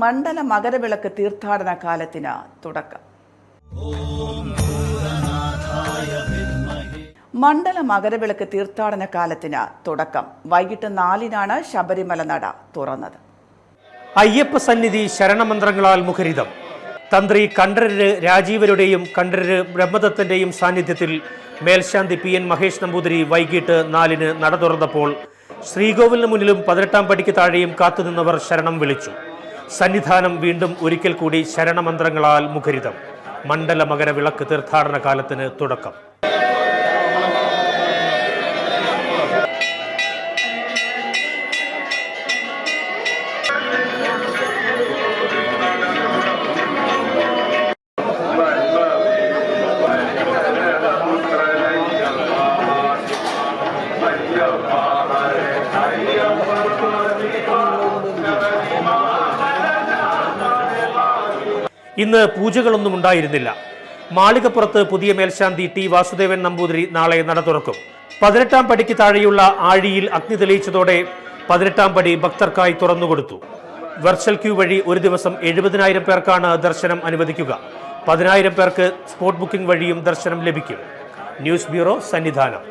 മണ്ഡല മകരവിളക്ക് തീർത്ഥാടന കാലത്തിന് തുടക്കം. മണ്ഡല മകരവിളക്ക് തീർത്ഥാടന കാലത്തിന് തുടക്കം. വൈകിട്ട് 4-നാണ് ശബരിമല നട തുറന്നത്. അയ്യപ്പ സന്നിധി ശരണമന്ത്രങ്ങളാൽ മുഖരിതം. തന്ത്രി കണ്ഠരര് രാജീവരുടെയും കണ്ഠരര് ബ്രഹ്മദത്തന്റെയും സാന്നിധ്യത്തിൽ മേൽശാന്തി പി എൻ മഹേഷ് നമ്പൂതിരി വൈകിട്ട് 4-ന് നട തുറന്നപ്പോൾ ശ്രീകോവിലിന് മുന്നിലും 18-ാം പടിക്ക് താഴെയും കാത്തുനിന്നവർ ശരണം വിളിച്ചു. സന്നിധാനം വീണ്ടും ഒരിക്കൽ കൂടി ശരണമന്ത്രങ്ങളാൽ മുഖരിതം. മണ്ഡല മകരവിളക്ക് തീർത്ഥാടന കാലത്തിന് തുടക്കം. ഇന്ന് പൂജകളൊന്നും ഉണ്ടായിരുന്നില്ല. മാളികപ്പുറത്ത് പുതിയ മേൽശാന്തി ടി വാസുദേവൻ നമ്പൂതിരി നാളെ നട തുറക്കും. 18-ാം പടിക്ക് താഴെയുള്ള ആഴിയിൽ അഗ്നി തെളിയിച്ചതോടെ 18-ാം പടി ഭക്തർക്കായി തുറന്നുകൊടുത്തു. വെർച്വൽ ക്യൂ വഴി ഒരു ദിവസം 70,000 പേർക്കാണ് ദർശനം അനുവദിക്കുക. 10,000 പേർക്ക് സ്പോട്ട് ബുക്കിംഗ് വഴിയും ദർശനം ലഭിക്കും. News bureau, Sannidhanam.